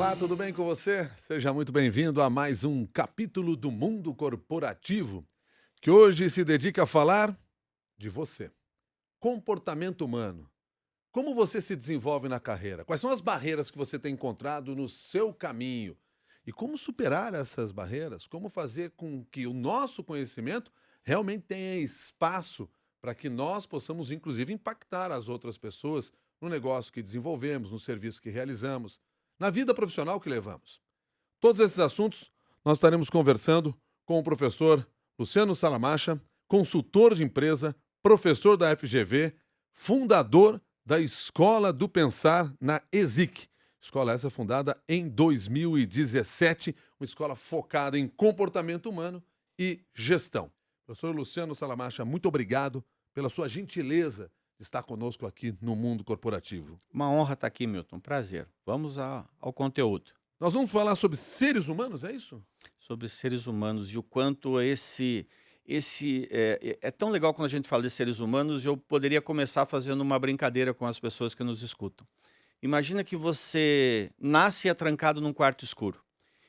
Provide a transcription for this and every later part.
Olá, tudo bem com você? Seja muito bem-vindo a mais um capítulo do Mundo Corporativo, que hoje se dedica a falar de você. Comportamento humano. Como você se desenvolve na carreira? Quais são as barreiras que você tem encontrado no seu caminho? E como superar essas barreiras? Como fazer com que o nosso conhecimento realmente tenha espaço para que nós possamos, inclusive, impactar as outras pessoas no negócio que desenvolvemos, no serviço que realizamos, na vida profissional que levamos? Todos esses assuntos nós estaremos conversando com o professor Luciano Salamacha, consultor de empresa, professor da FGV, fundador da Escola do Pensar na ESIC. Escola essa fundada em 2017, uma escola focada em comportamento humano e gestão. Professor Luciano Salamacha, muito obrigado pela sua gentileza de estar conosco aqui no Mundo Corporativo. Uma honra estar aqui, Milton. Prazer. Vamos ao conteúdo. Nós vamos falar sobre seres humanos, é isso? Sobre seres humanos e o quanto é tão legal quando a gente fala de seres humanos. Eu poderia começar fazendo uma brincadeira com as pessoas que nos escutam. Imagina que você nasce atrancado num quarto escuro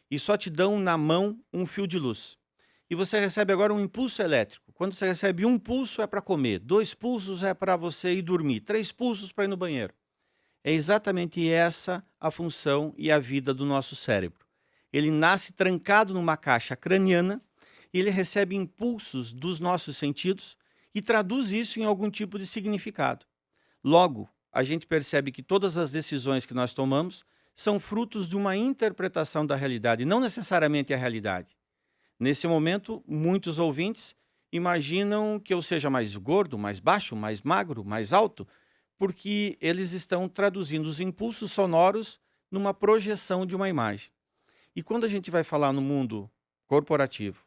e só te dão na mão um fio de luz. E você recebe agora um impulso elétrico. Quando você recebe um pulso é para comer, 2 pulsos é para você ir dormir, 3 pulsos para ir no banheiro. É exatamente essa a função e a vida do nosso cérebro. Ele nasce trancado numa caixa craniana e ele recebe impulsos dos nossos sentidos e traduz isso em algum tipo de significado. Logo, a gente percebe que todas as decisões que nós tomamos são frutos de uma interpretação da realidade, não necessariamente a realidade. Nesse momento, muitos ouvintes imaginam que eu seja mais gordo, mais baixo, mais magro, mais alto, porque eles estão traduzindo os impulsos sonoros numa projeção de uma imagem. E quando a gente vai falar no mundo corporativo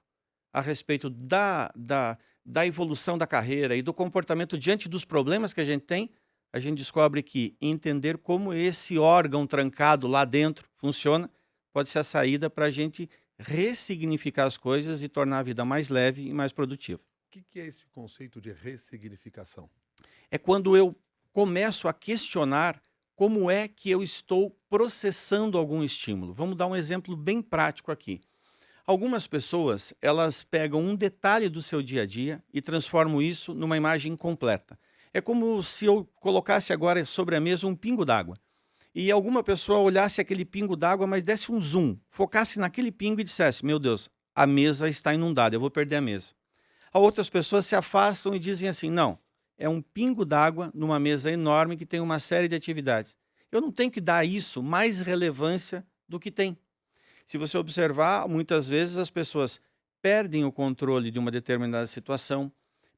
a respeito da evolução da carreira e do comportamento diante dos problemas que a gente descobre que entender como esse órgão trancado lá dentro funciona pode ser a saída para a gente ressignificar as coisas e tornar a vida mais leve e mais produtiva. O que é esse conceito de ressignificação? É quando eu começo a questionar como é que eu estou processando algum estímulo. Vamos dar um exemplo bem prático aqui. Algumas pessoas, elas pegam um detalhe do seu dia a dia e transformam isso numa imagem completa. É como se eu colocasse agora sobre a mesa um pingo d'água. E alguma pessoa olhasse aquele pingo d'água, mas desse um zoom, focasse naquele pingo e dissesse: meu Deus, a mesa está inundada, eu vou perder a mesa. Outras pessoas se afastam e dizem assim: não, é um pingo d'água numa mesa enorme que tem uma série de atividades. Eu não tenho que dar isso mais relevância do que tem. Se você observar, muitas vezes as pessoas perdem o controle de uma determinada situação,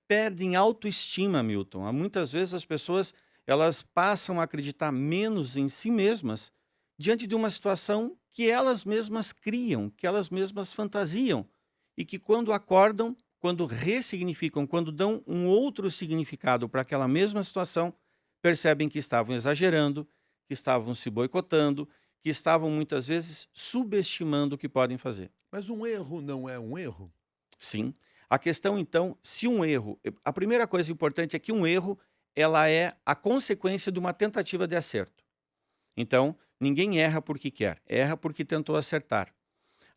perdem autoestima, Milton. Muitas vezes as pessoas elas passam a acreditar menos em si mesmas diante de uma situação que elas mesmas criam, que elas mesmas fantasiam e que quando acordam, quando ressignificam, quando dão um outro significado para aquela mesma situação, percebem que estavam exagerando, que estavam se boicotando, que estavam muitas vezes subestimando o que podem fazer. Mas um erro não é um erro? Sim. A questão então, se um erro, a primeira coisa importante é que um erro, ela é a consequência de uma tentativa de acerto. Então, ninguém erra porque quer, erra porque tentou acertar.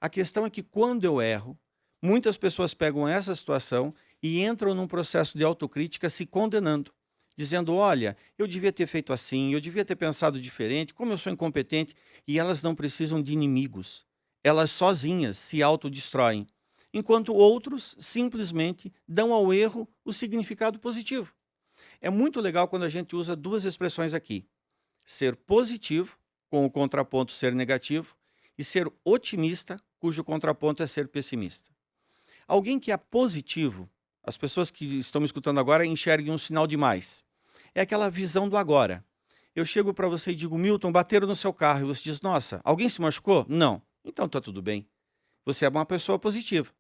A questão é que quando eu erro, muitas pessoas pegam essa situação e entram num processo de autocrítica se condenando, dizendo: olha, eu devia ter feito assim, eu devia ter pensado diferente, como eu sou incompetente. E elas não precisam de inimigos. Elas sozinhas se autodestroem, enquanto outros simplesmente dão ao erro o significado positivo. É muito legal quando a gente usa 2 expressões aqui: ser positivo, com o contraponto ser negativo, e ser otimista, cujo contraponto é ser pessimista. Alguém que é positivo, as pessoas que estão me escutando agora enxerguem um sinal de mais. É aquela visão do agora. Eu chego para você e digo: Milton, bateram no seu carro. E você diz: nossa, alguém se machucou? Não. Então está tudo bem. Você é uma pessoa positiva.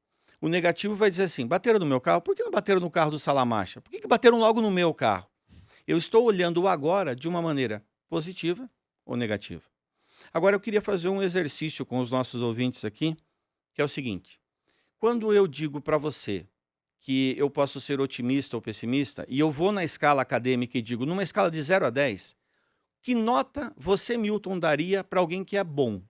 O negativo vai dizer assim: bateram no meu carro? Por que não bateram no carro do Salamacha? Por que bateram logo no meu carro? Eu estou olhando o agora de uma maneira positiva ou negativa. Agora eu queria fazer um exercício com os nossos ouvintes aqui, que é o seguinte: quando eu digo para você que eu posso ser otimista ou pessimista, e eu vou na escala acadêmica e digo, numa escala de 0 a 10, que nota você, Milton, daria para alguém que é bom?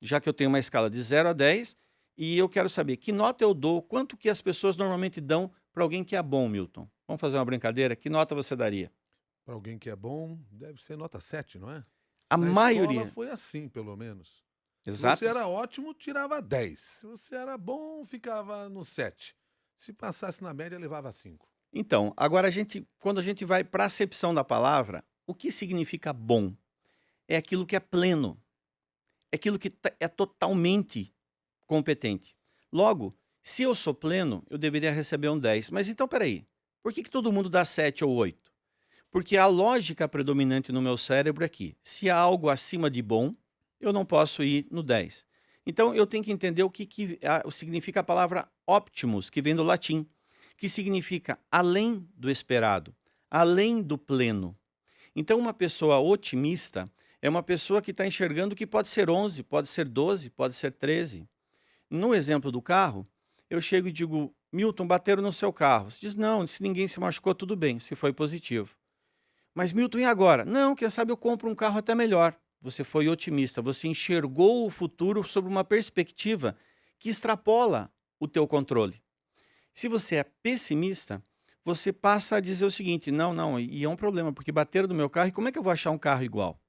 já que eu tenho uma escala de 0 a 10, e eu quero saber que nota eu dou, quanto que as pessoas normalmente dão para alguém que é bom, Milton. Vamos fazer uma brincadeira? Que nota você daria? Para alguém que é bom, deve ser nota 7, não é? A Na escola maioria, foi assim, pelo menos. Se você exato. era ótimo, tirava 10. Se você era bom, ficava no 7. Se passasse na média, levava 5. Então, agora quando a gente vai para a acepção da palavra, o que significa bom? É aquilo que é pleno, é aquilo que é totalmente competente. Logo, se eu sou pleno, eu deveria receber um 10. Mas então, peraí, por que todo mundo dá 7 ou 8? Porque a lógica predominante no meu cérebro é que, se há algo acima de bom, eu não posso ir no 10. Então, eu tenho que entender o significa a palavra optimus, que vem do latim, que significa além do esperado, além do pleno. Então, uma pessoa otimista é uma pessoa que está enxergando que pode ser 11, pode ser 12, pode ser 13. No exemplo do carro, eu chego e digo, Milton, bateram no seu carro. Você diz, não, se ninguém se machucou, tudo bem, se foi positivo. Mas Milton, e agora? Não, quem sabe eu compro um carro até melhor. Você foi otimista, você enxergou o futuro sob uma perspectiva que extrapola o teu controle. Se você é pessimista, você passa a dizer o seguinte, não, não, e é um problema, porque bateram no meu carro, e como é que eu vou achar um carro igual?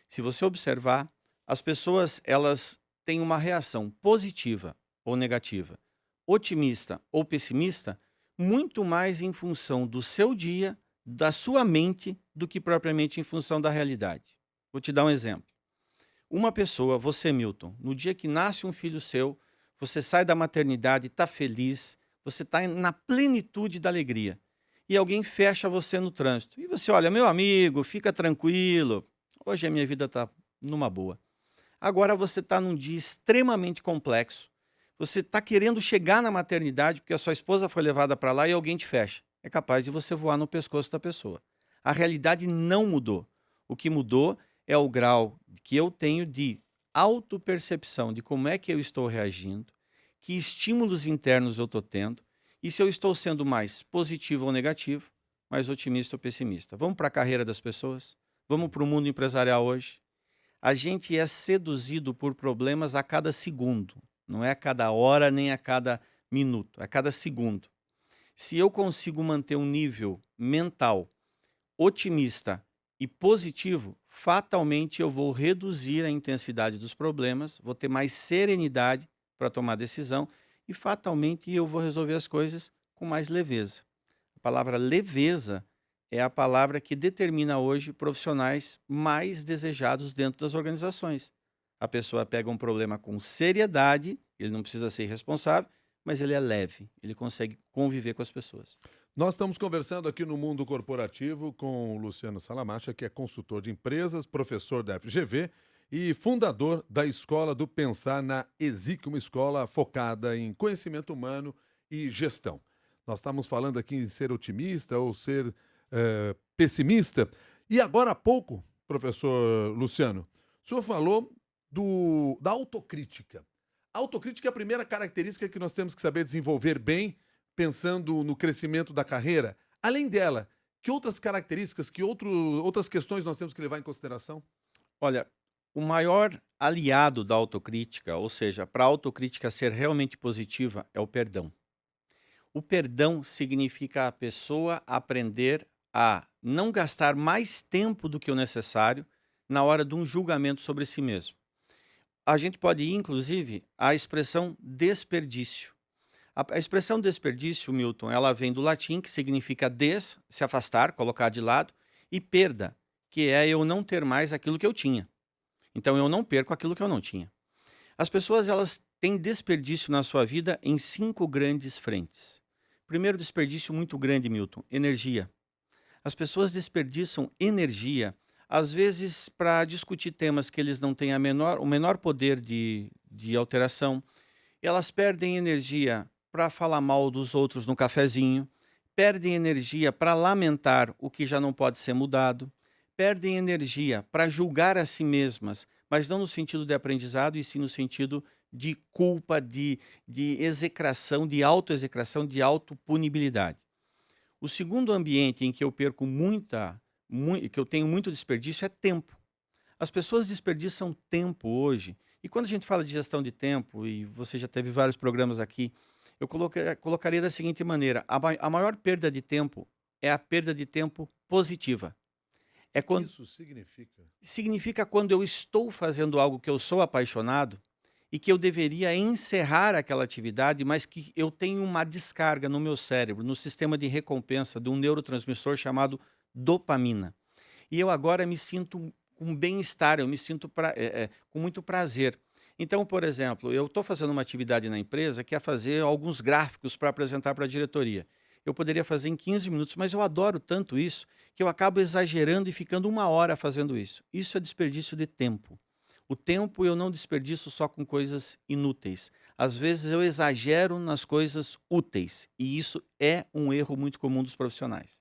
Se você observar, as pessoas, elas têm uma reação positiva ou negativa, otimista ou pessimista, muito mais em função do seu dia, da sua mente, do que propriamente em função da realidade. Vou te dar um exemplo. Uma pessoa, você, Milton, no dia que nasce um filho seu, você sai da maternidade, está feliz, você está na plenitude da alegria. E alguém fecha você no trânsito. E você olha, meu amigo, fica tranquilo. Hoje a minha vida está numa boa. Agora você está num dia extremamente complexo. Você está querendo chegar na maternidade porque a sua esposa foi levada para lá e alguém te fecha. É capaz de você voar no pescoço da pessoa. A realidade não mudou. O que mudou é o grau que eu tenho de autopercepção de como é que eu estou reagindo, que estímulos internos eu estou tendo e se eu estou sendo mais positivo ou negativo, mais otimista ou pessimista. Vamos para a carreira das pessoas? Vamos para o mundo empresarial hoje? A gente é seduzido por problemas a cada segundo. Não é a cada hora nem a cada minuto, é a cada segundo. Se eu consigo manter um nível mental otimista e positivo, fatalmente eu vou reduzir a intensidade dos problemas, vou ter mais serenidade para tomar decisão e fatalmente eu vou resolver as coisas com mais leveza. A palavra leveza é a palavra que determina hoje profissionais mais desejados dentro das organizações. A pessoa pega um problema com seriedade, ele não precisa ser irresponsável, mas ele é leve, ele consegue conviver com as pessoas. Nós estamos conversando aqui no Mundo Corporativo com o Luciano Salamacha, que é consultor de empresas, professor da FGV e fundador da Escola do Pensar na ESIC, uma escola focada em conhecimento humano e gestão. Nós estamos falando aqui em ser otimista ou ser pessimista. E agora há pouco, professor Luciano, o senhor falou da autocrítica. A autocrítica é a primeira característica que nós temos que saber desenvolver bem, pensando no crescimento da carreira. Além dela, que outras características, outras questões nós temos que levar em consideração? Olha, o maior aliado da autocrítica, ou seja, para a autocrítica ser realmente positiva, é o perdão. O perdão significa a pessoa aprender a não gastar mais tempo do que o necessário na hora de um julgamento sobre si mesmo. A gente pode ir, inclusive, à expressão desperdício. A expressão desperdício, Milton, ela vem do latim, que significa se afastar, colocar de lado, e perda, que é eu não ter mais aquilo que eu tinha. Então, eu não perco aquilo que eu não tinha. As pessoas, elas têm desperdício na sua vida em 5 grandes frentes. Primeiro desperdício muito grande, Milton, energia. As pessoas desperdiçam energia, às vezes para discutir temas que eles não têm o menor poder de alteração. Elas perdem energia para falar mal dos outros no cafezinho, perdem energia para lamentar o que já não pode ser mudado, perdem energia para julgar a si mesmas, mas não no sentido de aprendizado, e sim no sentido de culpa, de execração, de autoexecração, de autopunibilidade. O segundo ambiente em que eu perco que eu tenho muito desperdício é tempo. As pessoas desperdiçam tempo hoje E quando a gente fala de gestão de tempo, e você já teve vários programas aqui, eu colocaria da seguinte maneira: a maior perda de tempo é a perda de tempo positiva. É O que quando isso significa? significa quando eu estou fazendo algo que eu sou apaixonado e que eu deveria encerrar aquela atividade, mas que eu tenho uma descarga no meu cérebro, no sistema de recompensa de um neurotransmissor chamado dopamina. E eu agora me sinto com bem-estar, eu me sinto com muito prazer. Então, por exemplo, eu estou fazendo uma atividade na empresa que é fazer alguns gráficos para apresentar para a diretoria. Eu poderia fazer em 15 minutos, mas eu adoro tanto isso que eu acabo exagerando e ficando 1 hora fazendo isso. Isso é desperdício de tempo. O tempo eu não desperdiço só com coisas inúteis. Às vezes eu exagero nas coisas úteis, e isso é um erro muito comum dos profissionais.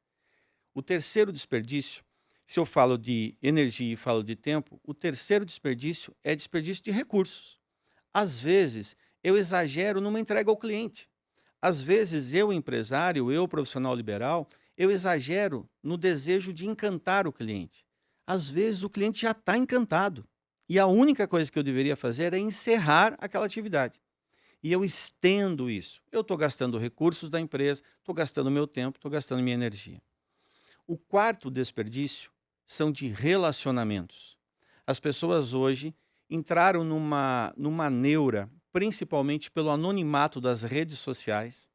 O terceiro desperdício, se eu falo de energia e falo de tempo, o terceiro desperdício é desperdício de recursos. Às vezes, eu exagero numa entrega ao cliente. Às vezes, eu, empresário, eu, profissional liberal, eu exagero no desejo de encantar o cliente. Às vezes, o cliente já está encantado. E a única coisa que eu deveria fazer é encerrar aquela atividade. E eu estendo isso. Eu estou gastando recursos da empresa, estou gastando meu tempo, estou gastando minha energia. O quarto desperdício são de relacionamentos. As pessoas hoje entraram numa neura, principalmente pelo anonimato das redes sociais,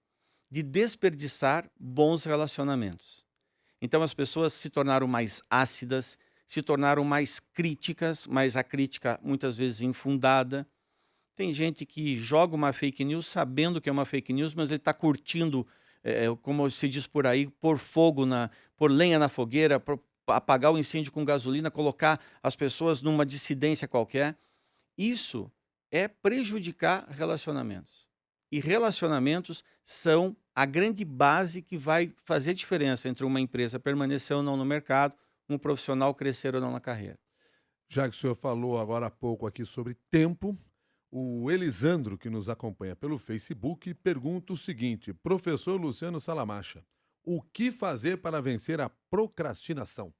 de desperdiçar bons relacionamentos. Então as pessoas se tornaram mais ácidas, se tornaram mais críticas, mas a crítica muitas vezes infundada. Tem gente que joga uma fake news sabendo que é uma fake news, mas ele está curtindo, como se diz por aí, pôr lenha na fogueira, apagar o incêndio com gasolina, colocar as pessoas numa dissidência qualquer. Isso é prejudicar relacionamentos. E relacionamentos são a grande base que vai fazer diferença entre uma empresa permanecer ou não no mercado, um profissional crescer ou não na carreira. Já que o senhor falou agora há pouco aqui sobre tempo, o Elisandro, que nos acompanha pelo Facebook, pergunta o seguinte: Professor Luciano Salamacha, o que fazer para vencer a procrastinação?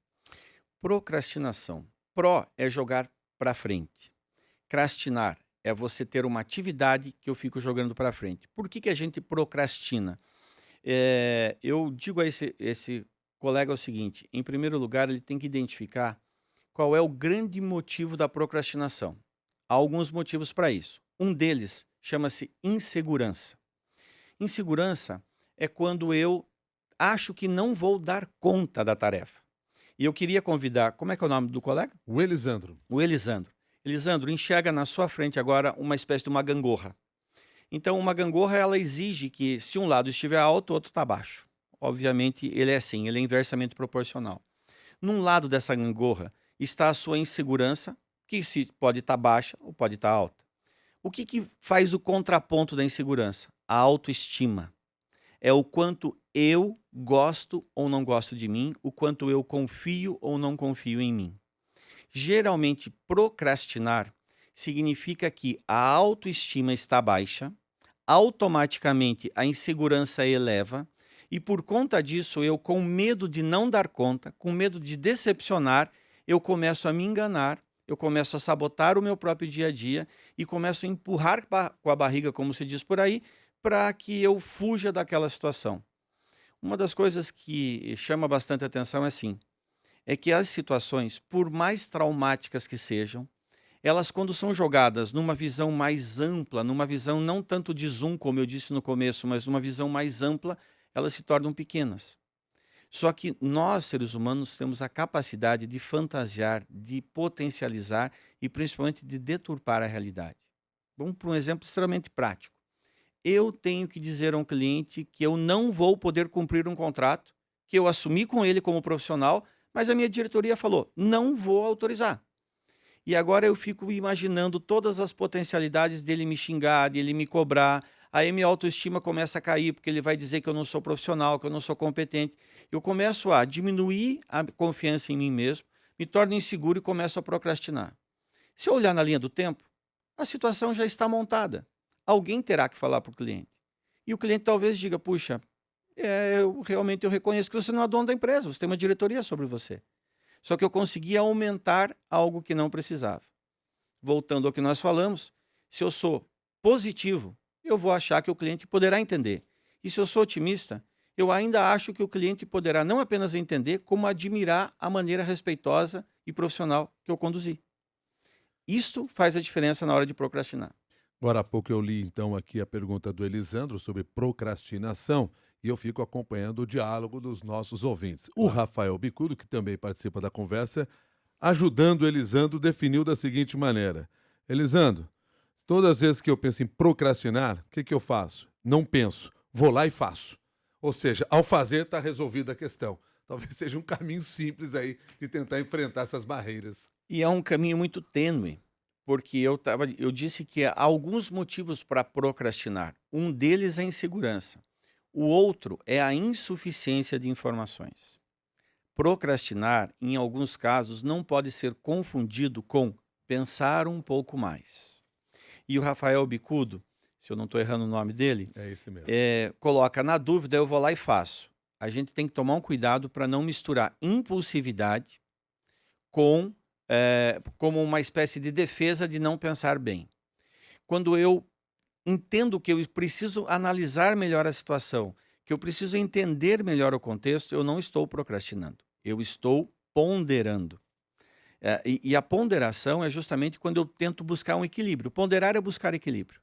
Procrastinação. Pro é jogar para frente. Crastinar é você ter uma atividade que eu fico jogando para frente. Por que a gente procrastina? Eu digo a esse colega o seguinte: em primeiro lugar, ele tem que identificar qual é o grande motivo da procrastinação. Há alguns motivos para isso. Um deles chama-se insegurança. Insegurança é quando eu acho que não vou dar conta da tarefa. E eu queria convidar, como é que é o nome do colega? O Elisandro. O Elisandro. Elisandro, enxerga na sua frente agora uma espécie de uma gangorra. Então, uma gangorra, ela exige que, se um lado estiver alto, o outro está baixo. Obviamente, ele é assim, ele é inversamente proporcional. Num lado dessa gangorra está a sua insegurança, que se pode estar baixa ou pode estar alta. O que faz o contraponto da insegurança? A autoestima. É o quanto eu gosto ou não gosto de mim, o quanto eu confio ou não confio em mim. Geralmente, procrastinar significa que a autoestima está baixa, automaticamente a insegurança eleva, e por conta disso, eu, com medo de não dar conta, com medo de decepcionar, eu começo a me enganar, eu começo a sabotar o meu próprio dia a dia e começo a empurrar com a barriga, como se diz por aí, para que eu fuja daquela situação. Uma das coisas que chama bastante atenção é que as situações, por mais traumáticas que sejam, elas, quando são jogadas numa visão mais ampla, numa visão não tanto de zoom, como eu disse no começo, mas numa visão mais ampla, elas se tornam pequenas. Só que nós, seres humanos, temos a capacidade de fantasiar, de potencializar e principalmente de deturpar a realidade. Vamos para um exemplo extremamente prático. Eu tenho que dizer a um cliente que eu não vou poder cumprir um contrato que eu assumi com ele como profissional, mas a minha diretoria falou: não vou autorizar. E agora eu fico imaginando todas as potencialidades dele me xingar, dele me cobrar. Aí minha autoestima começa a cair, porque ele vai dizer que eu não sou profissional, que eu não sou competente. Eu começo a diminuir a confiança em mim mesmo, me torno inseguro e começo a procrastinar. Se eu olhar na linha do tempo, a situação já está montada. Alguém terá que falar para o cliente. E o cliente talvez diga: puxa, eu reconheço que você não é dono da empresa, você tem uma diretoria sobre você. Só que eu consegui aumentar algo que não precisava. voltando ao que nós falamos, se eu sou positivo, eu vou achar que o cliente poderá entender. E se eu sou otimista, eu ainda acho que o cliente poderá não apenas entender, como admirar a maneira respeitosa e profissional que eu conduzi. Isto faz a diferença na hora de procrastinar. Agora há pouco eu li então aqui a pergunta do Elisandro sobre procrastinação e eu fico acompanhando o diálogo dos nossos ouvintes. O Claro. Rafael Bicudo, que também participa da conversa, ajudando o Elisandro, definiu da seguinte maneira: Elisandro, todas as vezes que eu penso em procrastinar, o que eu faço? Não penso, vou lá e faço. Ou seja, ao fazer está resolvida a questão. Talvez seja um caminho simples aí de tentar enfrentar essas barreiras. E é um caminho muito tênue, porque eu disse que há alguns motivos para procrastinar. Um deles é a insegurança. O outro é a insuficiência de informações. Procrastinar, em alguns casos, não pode ser confundido com pensar um pouco mais. E o Rafael Bicudo, se eu não estou errando o nome dele, É esse mesmo. coloca na dúvida, eu vou lá e faço. A gente tem que tomar um cuidado para não misturar impulsividade com como uma espécie de defesa de não pensar bem. Quando eu entendo que eu preciso analisar melhor a situação, que eu preciso entender melhor o contexto, eu não estou procrastinando. Eu estou ponderando. E a ponderação é justamente quando eu tento buscar um equilíbrio. Ponderar é buscar equilíbrio.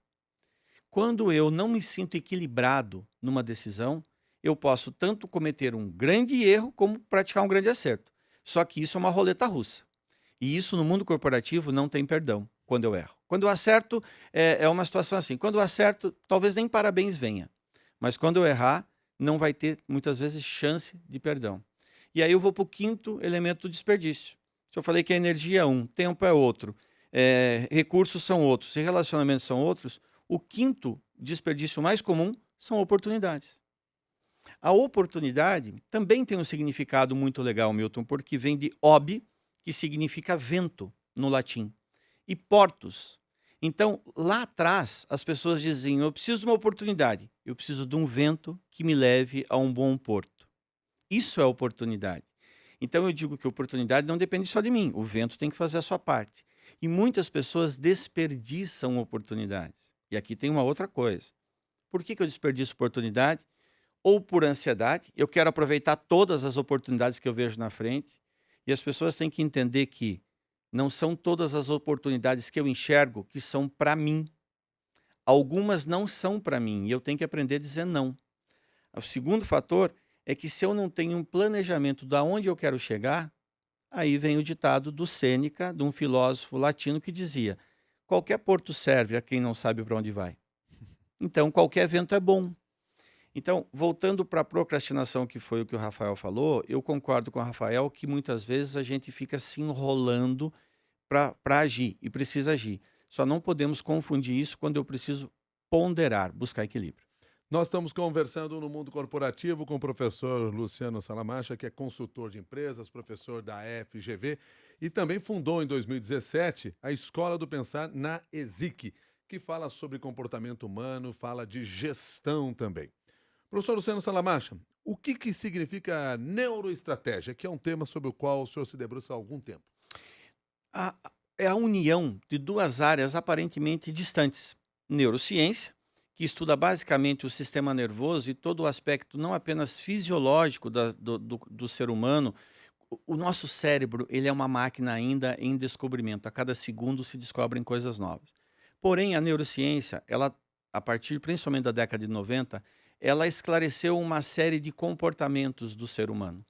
Quando eu não me sinto equilibrado numa decisão, eu posso tanto cometer um grande erro como praticar um grande acerto. Só que isso é uma roleta russa. E isso no mundo corporativo não tem perdão quando eu erro. Quando eu acerto, é uma situação assim. Quando eu acerto, talvez nem parabéns venha. Mas quando eu errar, não vai ter, muitas vezes, chance de perdão. E aí eu vou para o quinto elemento do desperdício. Se eu falei que a energia é um, tempo é outro, recursos são outros e relacionamentos são outros, o quinto desperdício mais comum são oportunidades. A oportunidade também tem um significado muito legal, Milton, porque vem de ob, que significa vento no latim, e portus. Então, lá atrás, as pessoas diziam, eu preciso de uma oportunidade, eu preciso de um vento que me leve a um bom porto. Isso é oportunidade. Então, eu digo que a oportunidade não depende só de mim, o vento tem que fazer a sua parte. E muitas pessoas desperdiçam oportunidades. E aqui tem uma outra coisa. Por que eu desperdiço oportunidade? Ou por ansiedade, eu quero aproveitar todas as oportunidades que eu vejo na frente, e as pessoas têm que entender que não são todas as oportunidades que eu enxergo que são para mim. Algumas não são para mim e eu tenho que aprender a dizer não. O segundo fator é que se eu não tenho um planejamento de onde eu quero chegar, aí vem o ditado do Sêneca, de um filósofo latino que dizia: qualquer porto serve a quem não sabe para onde vai. Então, qualquer vento é bom. Então, voltando para a procrastinação, que foi o que o Rafael falou, eu concordo com o Rafael que muitas vezes a gente fica se enrolando para agir, e precisa agir. Só não podemos confundir isso quando eu preciso ponderar, buscar equilíbrio. Nós estamos conversando no mundo corporativo com o professor Luciano Salamacha, que é consultor de empresas, professor da FGV e também fundou em 2017 a Escola do Pensar na ESIC, que fala sobre comportamento humano, fala de gestão também. Professor Luciano Salamacha, o que significa neuroestratégia, que é um tema sobre o qual o senhor se debruça há algum tempo? A- É a união de duas áreas aparentemente distantes. Neurociência, que estuda basicamente o sistema nervoso e todo o aspecto não apenas fisiológico do ser humano. O nosso cérebro, ele é uma máquina ainda em descobrimento. A cada segundo se descobrem coisas novas. Porém, a neurociência, ela, a partir principalmente da década de 90, ela esclareceu uma série de comportamentos do ser humano.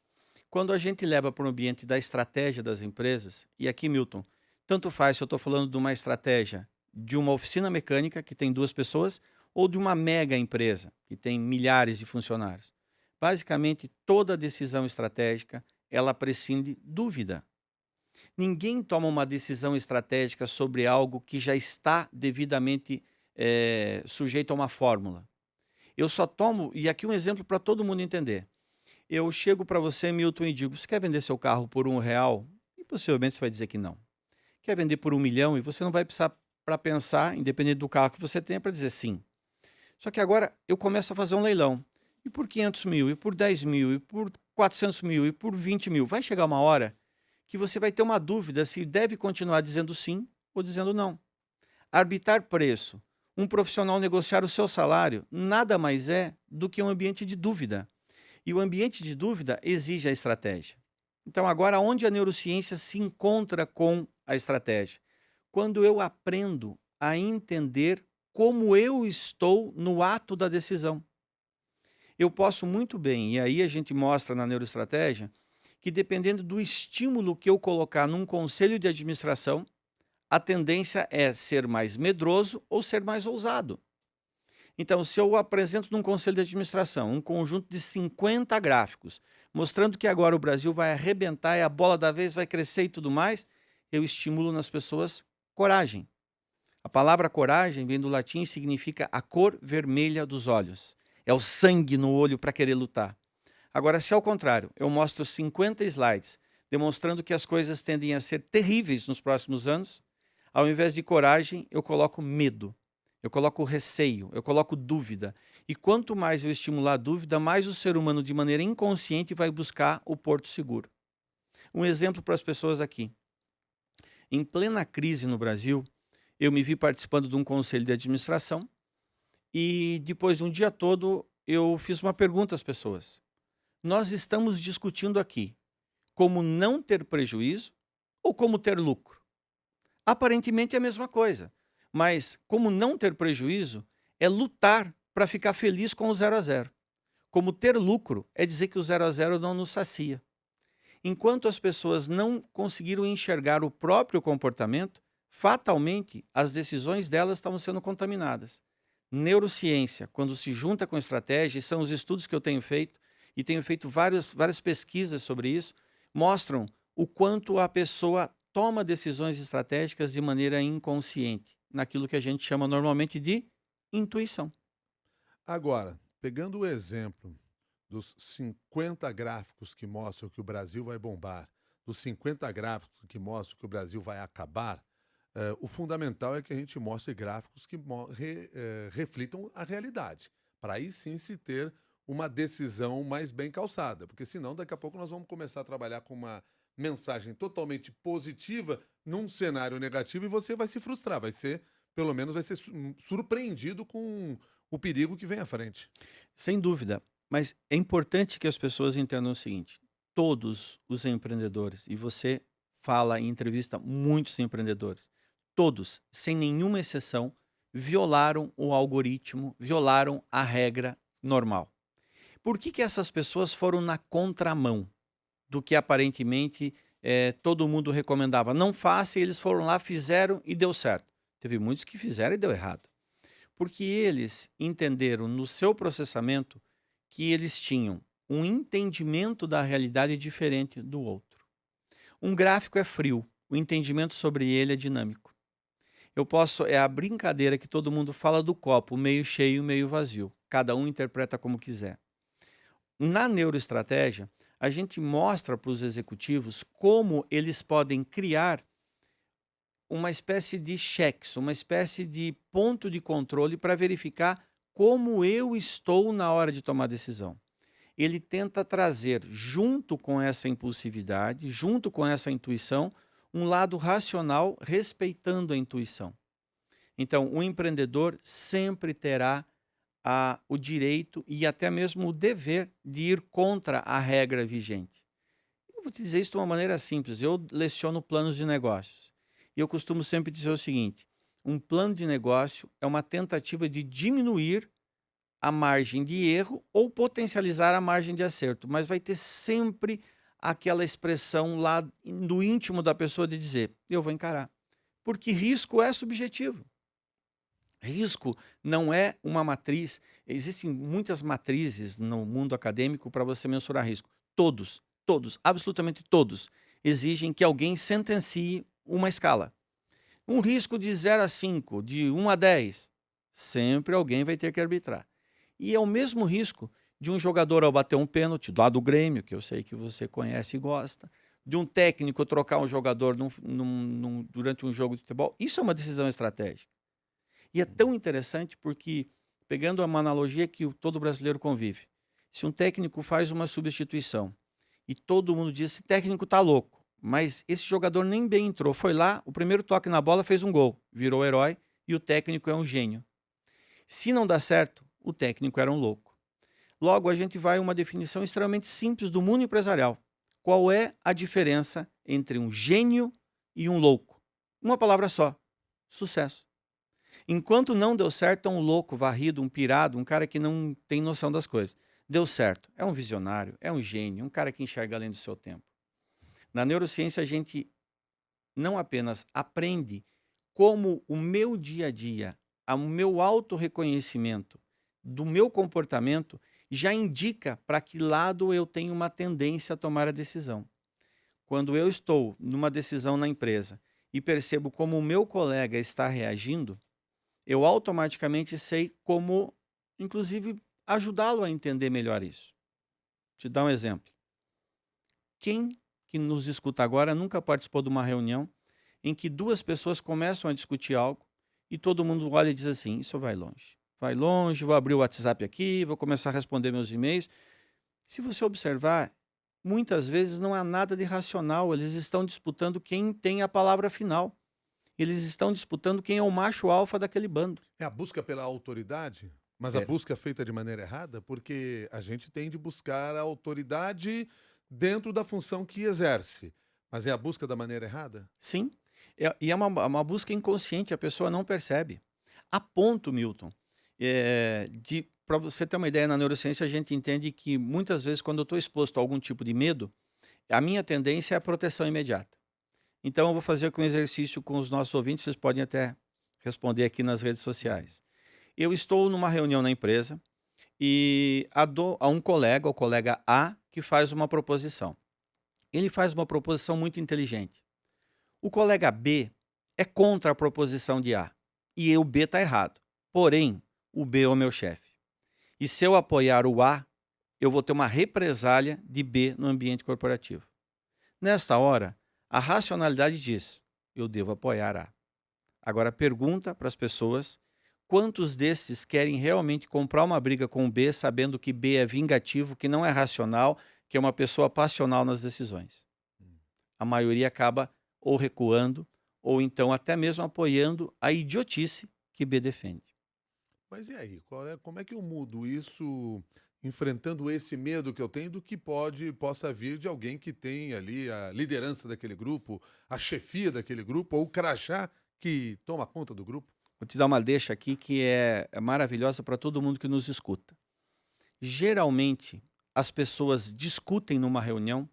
Quando a gente leva para o ambiente da estratégia das empresas, e aqui, Milton, tanto faz se eu estou falando de uma estratégia de uma oficina mecânica, que tem 2 pessoas, ou de uma mega empresa, que tem milhares de funcionários. Basicamente, toda decisão estratégica, ela prescinde dúvida. Ninguém toma uma decisão estratégica sobre algo que já está devidamente sujeito a uma fórmula. Eu só tomo, e aqui um exemplo para todo mundo entender. Eu chego para você, Milton, e digo, você quer vender seu carro por R$ 1? E possivelmente você vai dizer que não. Quer vender por 1 milhão? E você não vai precisar para pensar, independente do carro que você tenha, para dizer sim. Só que agora eu começo a fazer um leilão. E por 500 mil, e por 10 mil, e por 400 mil, e por 20 mil. Vai chegar uma hora que você vai ter uma dúvida se deve continuar dizendo sim ou dizendo não. Arbitrar preço, um profissional negociar o seu salário, nada mais é do que um ambiente de dúvida. E o ambiente de dúvida exige a estratégia. Então, agora, onde a neurociência se encontra com a estratégia? Quando eu aprendo a entender como eu estou no ato da decisão. Eu posso muito bem, e aí a gente mostra na neuroestratégia, que dependendo do estímulo que eu colocar num conselho de administração, a tendência é ser mais medroso ou ser mais ousado. Então, se eu apresento num conselho de administração um conjunto de 50 gráficos, mostrando que agora o Brasil vai arrebentar e a bola da vez vai crescer e tudo mais, eu estimulo nas pessoas coragem. A palavra coragem vem do latim e significa a cor vermelha dos olhos. É o sangue no olho para querer lutar. Agora, se ao contrário, eu mostro 50 slides demonstrando que as coisas tendem a ser terríveis nos próximos anos, ao invés de coragem, eu coloco medo, eu coloco receio, eu coloco dúvida. E quanto mais eu estimular a dúvida, mais o ser humano, de maneira inconsciente, vai buscar o porto seguro. Um exemplo para as pessoas aqui. Em plena crise no Brasil, eu me vi participando de um conselho de administração e depois de um dia todo eu fiz uma pergunta às pessoas. Nós estamos discutindo aqui como não ter prejuízo ou como ter lucro. Aparentemente é a mesma coisa, mas como não ter prejuízo é lutar para ficar feliz com o 0 a 0. Como ter lucro é dizer que o 0 a 0 não nos sacia. Enquanto as pessoas não conseguiram enxergar o próprio comportamento, fatalmente as decisões delas estavam sendo contaminadas. Neurociência, quando se junta com estratégia, e são os estudos que eu tenho feito, e tenho feito várias pesquisas sobre isso, mostram o quanto a pessoa toma decisões estratégicas de maneira inconsciente, naquilo que a gente chama normalmente de intuição. Agora, pegando o exemplo dos 50 gráficos que mostram que o Brasil vai bombar, dos 50 gráficos que mostram que o Brasil vai acabar, o fundamental é que a gente mostre gráficos que reflitam a realidade, para aí sim se ter uma decisão mais bem calçada, porque senão daqui a pouco nós vamos começar a trabalhar com uma mensagem totalmente positiva num cenário negativo e você vai se frustrar, pelo menos vai ser surpreendido com o perigo que vem à frente. Sem dúvida, mas é importante que as pessoas entendam o seguinte: todos os empreendedores, e você fala em entrevista muitos empreendedores, todos, sem nenhuma exceção, violaram o algoritmo, violaram a regra normal. Por que essas pessoas foram na contramão do que aparentemente todo mundo recomendava? Não faça, e eles foram lá, fizeram e deu certo. Teve muitos que fizeram e deu errado. Porque eles entenderam no seu processamento que eles tinham um entendimento da realidade diferente do outro. Um gráfico é frio, o entendimento sobre ele é dinâmico. É a brincadeira que todo mundo fala do copo, meio cheio, meio vazio. Cada um interpreta como quiser. Na neuroestratégia, a gente mostra para os executivos como eles podem criar uma espécie de cheques, uma espécie de ponto de controle para verificar como eu estou na hora de tomar decisão. Ele tenta trazer, junto com essa impulsividade, junto com essa intuição, um lado racional respeitando a intuição. Então, o empreendedor sempre terá o direito e até mesmo o dever de ir contra a regra vigente. Eu vou te dizer isso de uma maneira simples. Eu leciono planos de negócios. E eu costumo sempre dizer o seguinte: um plano de negócio é uma tentativa de diminuir a margem de erro ou potencializar a margem de acerto, mas vai ter sempre aquela expressão lá no íntimo da pessoa de dizer: eu vou encarar. Porque risco é subjetivo. Risco não é uma matriz. Existem muitas matrizes no mundo acadêmico para você mensurar risco. Todos, absolutamente todos, exigem que alguém sentencie uma escala. Um risco de 0 a 5, de 1 a 10, sempre alguém vai ter que arbitrar. E é o mesmo risco de um jogador ao bater um pênalti, lá do Grêmio, que eu sei que você conhece e gosta, de um técnico trocar um jogador durante um jogo de futebol. Isso é uma decisão estratégica. E é tão interessante porque, pegando uma analogia que todo brasileiro convive, se um técnico faz uma substituição e todo mundo diz: esse técnico está louco, mas esse jogador nem bem entrou. Foi lá, o primeiro toque na bola fez um gol, virou herói e o técnico é um gênio. Se não dá certo, o técnico era um louco. Logo, a gente vai a uma definição extremamente simples do mundo empresarial. Qual é a diferença entre um gênio e um louco? Uma palavra só: sucesso. Enquanto não deu certo, é um louco, varrido, um pirado, um cara que não tem noção das coisas. Deu certo, é um visionário, é um gênio, um cara que enxerga além do seu tempo. Na neurociência, a gente não apenas aprende como o meu dia a dia, o meu autorreconhecimento do meu comportamento já indica para que lado eu tenho uma tendência a tomar a decisão. Quando eu estou numa decisão na empresa e percebo como o meu colega está reagindo, eu automaticamente sei como, inclusive, ajudá-lo a entender melhor isso. Te dar um exemplo. Quem que nos escuta agora nunca participou de uma reunião em que duas pessoas começam a discutir algo e todo mundo olha e diz assim: isso vai longe. Vai longe, vou abrir o WhatsApp aqui, vou começar a responder meus e-mails. Se você observar, muitas vezes não há nada de racional. Eles estão disputando quem tem a palavra final. Eles estão disputando quem é o macho alfa daquele bando. É a busca pela autoridade, mas a É, busca é feita de maneira errada, porque a gente tem de buscar a autoridade dentro da função que exerce. Mas é a busca da maneira errada? sim, e é uma busca inconsciente, a pessoa não percebe. A ponto, Milton, para você ter uma ideia, na neurociência a gente entende que muitas vezes quando eu estou exposto a algum tipo de medo, a minha tendência é a proteção imediata. Então eu vou fazer aqui um exercício com os nossos ouvintes, vocês podem até responder aqui nas redes sociais. Eu estou numa reunião na empresa e há um colega, o colega A, que faz uma proposição. Ele faz uma proposição muito inteligente. O colega B é contra a proposição de A e o B está errado. Porém, o B é o meu chefe. E se eu apoiar o A, eu vou ter uma represália de B no ambiente corporativo. Nesta hora, a racionalidade diz: eu devo apoiar A. Agora pergunta para as pessoas quantos desses querem realmente comprar uma briga com o B, sabendo que B é vingativo, que não é racional, que é uma pessoa passional nas decisões. A maioria acaba ou recuando, ou então até mesmo apoiando a idiotice que B defende. Mas e aí? Como é que eu mudo isso enfrentando esse medo que eu tenho do que possa vir de alguém que tem ali a liderança daquele grupo, a chefia daquele grupo, ou o crachá que toma conta do grupo? Vou te dar uma deixa aqui que é maravilhosa para todo mundo que nos escuta. Geralmente, as pessoas discutem numa reunião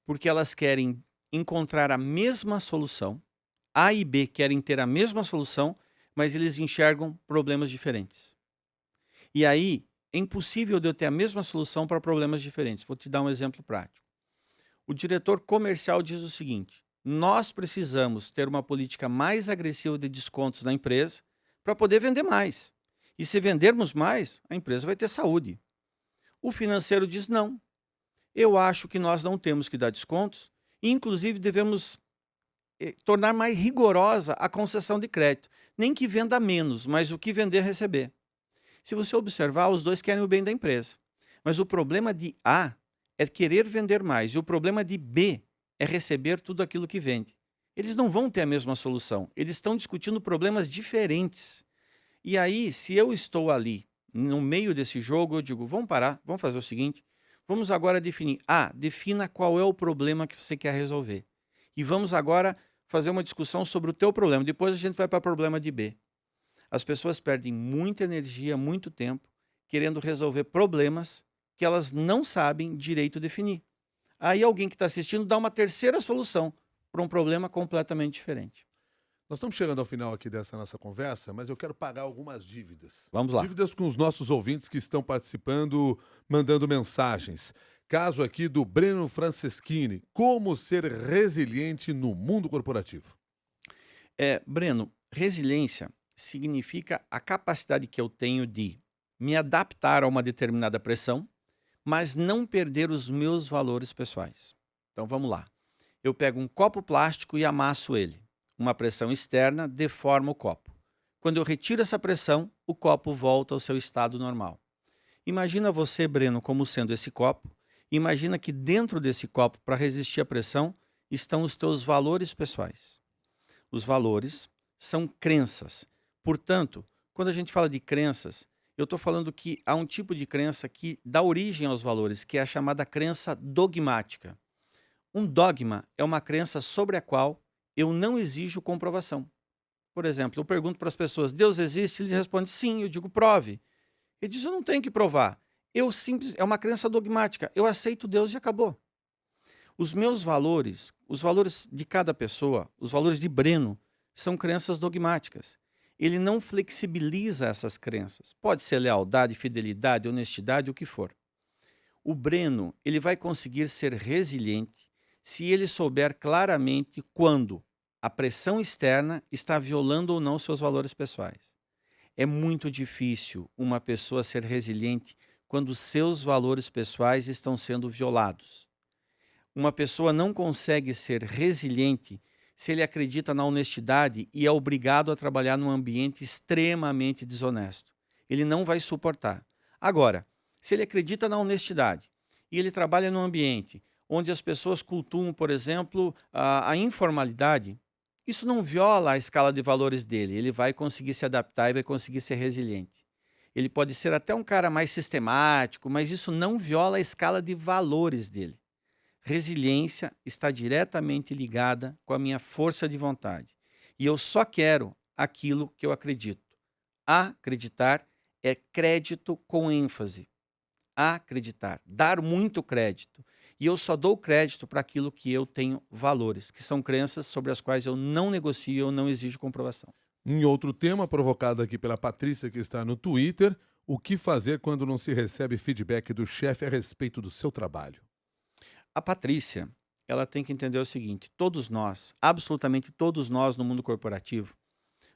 porque elas querem encontrar a mesma solução. A e B querem ter a mesma solução, mas eles enxergam problemas diferentes. E aí, é impossível de eu ter a mesma solução para problemas diferentes. Vou te dar um exemplo prático. O diretor comercial diz o seguinte: nós precisamos ter uma política mais agressiva de descontos na empresa para poder vender mais. E se vendermos mais, a empresa vai ter saúde. O financeiro diz: não, eu acho que nós não temos que dar descontos, e inclusive devemos tornar mais rigorosa a concessão de crédito. Nem que venda menos, mas o que vender, receber. Se você observar, os dois querem o bem da empresa. Mas o problema de A é querer vender mais, e o problema de B é receber tudo aquilo que vende. Eles não vão ter a mesma solução, eles estão discutindo problemas diferentes. E aí, se eu estou ali, no meio desse jogo, eu digo: vamos parar, vamos fazer o seguinte, vamos agora definir. Defina qual é o problema que você quer resolver. E vamos agora fazer uma discussão sobre o teu problema. Depois a gente vai para o problema de B. As pessoas perdem muita energia, muito tempo, querendo resolver problemas que elas não sabem direito definir. Aí alguém que está assistindo dá uma terceira solução para um problema completamente diferente. Nós estamos chegando ao final aqui dessa nossa conversa, mas eu quero pagar algumas dívidas. Vamos lá. Dívidas com os nossos ouvintes que estão participando, mandando mensagens. Caso aqui do Breno Franceschini: como ser resiliente no mundo corporativo? Breno, resiliência significa a capacidade que eu tenho de me adaptar a uma determinada pressão, mas não perder os meus valores pessoais. Então vamos lá. Eu pego um copo plástico e amasso ele. Uma pressão externa deforma o copo. Quando eu retiro essa pressão, o copo volta ao seu estado normal. Imagina você, Breno, como sendo esse copo. Imagina que dentro desse copo, para resistir à pressão, estão os teus valores pessoais. Os valores são crenças. Portanto, quando a gente fala de crenças, eu estou falando que há um tipo de crença que dá origem aos valores, que é a chamada crença dogmática. Um dogma é uma crença sobre a qual eu não exijo comprovação. Por exemplo, eu pergunto para as pessoas, Deus existe? Ele responde, sim. Eu digo, prove. Ele diz, eu não tenho que provar. É uma crença dogmática. Eu aceito Deus e acabou. Os meus valores, os valores de cada pessoa, os valores de Breno, são crenças dogmáticas. Ele não flexibiliza essas crenças. Pode ser lealdade, fidelidade, honestidade, o que for. O Breno, ele vai conseguir ser resiliente se ele souber claramente quando a pressão externa está violando ou não seus valores pessoais. É muito difícil uma pessoa ser resiliente quando seus valores pessoais estão sendo violados. Uma pessoa não consegue ser resiliente se ele acredita na honestidade e é obrigado a trabalhar num ambiente extremamente desonesto. Ele não vai suportar. Agora, se ele acredita na honestidade e ele trabalha num ambiente onde as pessoas cultuam, por exemplo, a informalidade, isso não viola a escala de valores dele. Ele vai conseguir se adaptar e vai conseguir ser resiliente. Ele pode ser até um cara mais sistemático, mas isso não viola a escala de valores dele. Resiliência está diretamente ligada com a minha força de vontade. E eu só quero aquilo que eu acredito. Acreditar é crédito com ênfase. Acreditar, dar muito crédito. E eu só dou crédito para aquilo que eu tenho valores, que são crenças sobre as quais eu não negocio, eu não exijo comprovação. Em outro tema, provocado aqui pela Patrícia, que está no Twitter, o que fazer quando não se recebe feedback do chefe a respeito do seu trabalho? A Patrícia, ela tem que entender o seguinte, todos nós, absolutamente todos nós no mundo corporativo,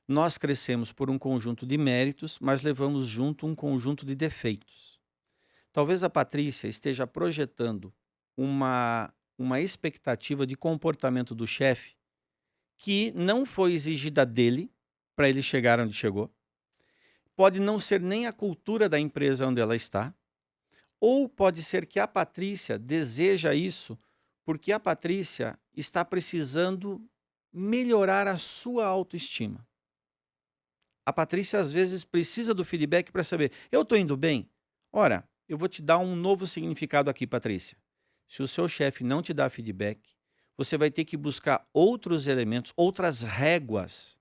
nós crescemos por um conjunto de méritos, mas levamos junto um conjunto de defeitos. Talvez a Patrícia esteja projetando uma expectativa de comportamento do chefe que não foi exigida dele para ele chegar onde chegou. Pode não ser nem a cultura da empresa onde ela está, ou pode ser que a Patrícia deseja isso porque a Patrícia está precisando melhorar a sua autoestima. A Patrícia, às vezes, precisa do feedback para saber, eu estou indo bem? Ora, eu vou te dar um novo significado aqui, Patrícia. Se o seu chefe não te dá feedback, você vai ter que buscar outros elementos, outras réguas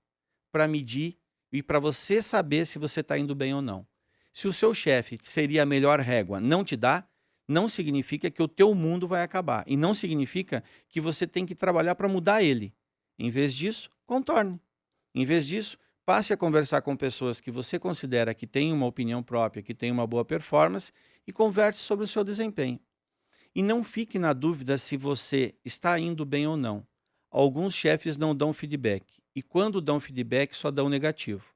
para medir e para você saber se você está indo bem ou não. Se o seu chefe seria a melhor régua não te dá, não significa que o teu mundo vai acabar. E não significa que você tem que trabalhar para mudar ele. Em vez disso, contorne. Em vez disso, passe a conversar com pessoas que você considera que têm uma opinião própria, que têm uma boa performance e converse sobre o seu desempenho. E não fique na dúvida se você está indo bem ou não. Alguns chefes não dão feedback. E quando dão feedback, só dão negativo.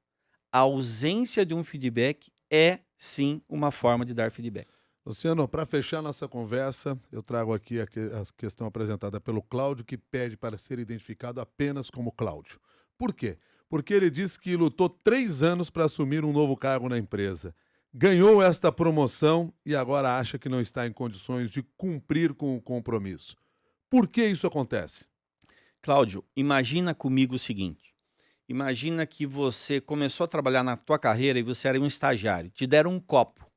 A ausência de um feedback é, sim, uma forma de dar feedback. Luciano, para fechar nossa conversa, eu trago aqui a questão apresentada pelo Cláudio, que pede para ser identificado apenas como Cláudio. Por quê? Porque ele disse que lutou 3 anos para assumir um novo cargo na empresa. Ganhou esta promoção e agora acha que não está em condições de cumprir com o compromisso. Por que isso acontece? Cláudio, imagina comigo o seguinte. Imagina que você começou a trabalhar na tua carreira e você era um estagiário. Te deram um copo.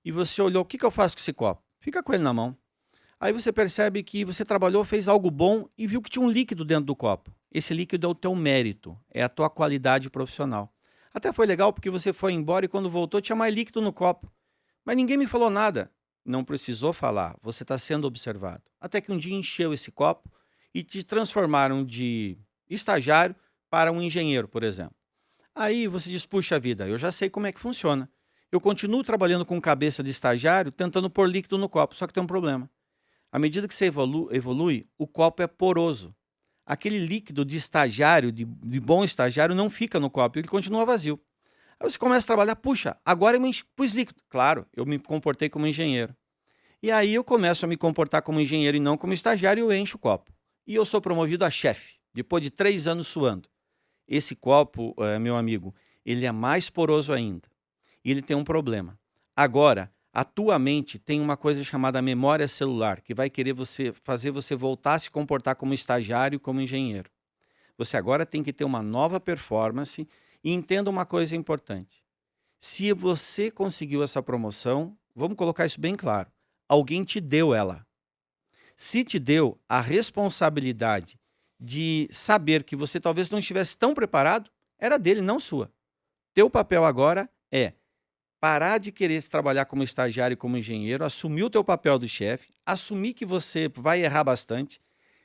E você olhou, o que eu faço com esse copo? Fica com ele na mão. Aí você percebe que você trabalhou, fez algo bom e viu que tinha um líquido dentro do copo. Esse líquido é o teu mérito, é a tua qualidade profissional. Até foi legal porque você foi embora e quando voltou tinha mais líquido no copo. Mas ninguém me falou nada. Não precisou falar, você está sendo observado. Até que um dia encheu esse copo e te transformaram de estagiário para um engenheiro, por exemplo. Aí você diz, puxa vida, eu já sei como é que funciona. Eu continuo trabalhando com cabeça de estagiário, tentando pôr líquido no copo, só que tem um problema. À medida que você evolui, o copo é poroso. Aquele líquido de estagiário, de bom estagiário, não fica no copo, ele continua vazio. Aí você começa a trabalhar, puxa, agora eu pus líquido. Claro, eu me comportei como engenheiro. E aí eu começo a me comportar como engenheiro e não como estagiário e eu encho o copo. E eu sou promovido a chefe, depois de 3 anos suando. Esse copo, meu amigo, ele é mais poroso ainda. E ele tem um problema. Agora, A tua mente tem uma coisa chamada memória celular, que vai querer fazer você voltar a se comportar como estagiário, como engenheiro. Você agora tem que ter uma nova performance e entenda uma coisa importante. Se você conseguiu essa promoção, vamos colocar isso bem claro, alguém te deu ela. Se te deu, a responsabilidade de saber que você talvez não estivesse tão preparado, era dele, não sua. Teu papel agora é parar de querer se trabalhar como estagiário e como engenheiro, assumir o teu papel do chefe, assumir que você vai errar bastante,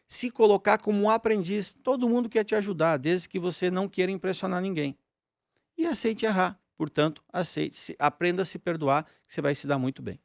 se colocar como um aprendiz. Todo mundo quer te ajudar, desde que você não queira impressionar ninguém. E aceite errar. Portanto, aceite, aprenda a se perdoar, que você vai se dar muito bem.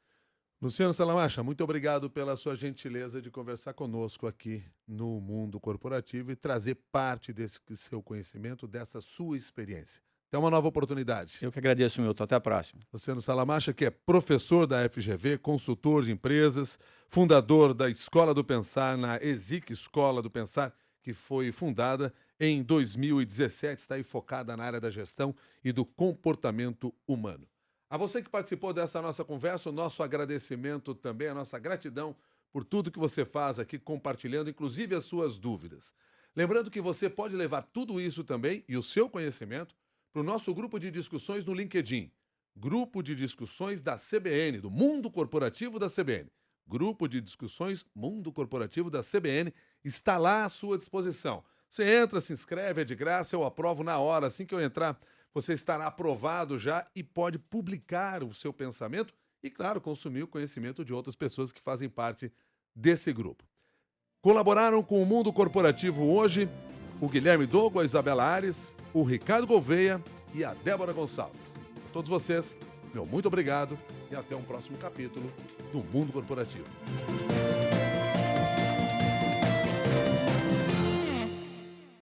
Luciano Salamacha, muito obrigado pela sua gentileza de conversar conosco aqui no Mundo Corporativo e trazer parte desse seu conhecimento, dessa sua experiência. Até uma nova oportunidade. Eu que agradeço, Milton. Até a próxima. Luciano Salamacha, que é professor da FGV, consultor de empresas, fundador da Escola do Pensar, na ESIC Escola do Pensar, que foi fundada em 2017, está aí focada na área da gestão e do comportamento humano. A você que participou dessa nossa conversa, o nosso agradecimento também, a nossa gratidão por tudo que você faz aqui, compartilhando, inclusive as suas dúvidas. Lembrando que você pode levar tudo isso também e o seu conhecimento para o nosso grupo de discussões no LinkedIn. Grupo de discussões da CBN, do Mundo Corporativo da CBN. Grupo de discussões Mundo Corporativo da CBN está lá à sua disposição. Você entra, se inscreve, é de graça, eu aprovo na hora. Assim que eu entrar, você estará aprovado já e pode publicar o seu pensamento e, claro, consumir o conhecimento de outras pessoas que fazem parte desse grupo. Colaboraram com o Mundo Corporativo hoje o Guilherme Dogo, a Isabela Ares, o Ricardo Gouveia e a Débora Gonçalves. A todos vocês, meu muito obrigado e até um próximo capítulo do Mundo Corporativo.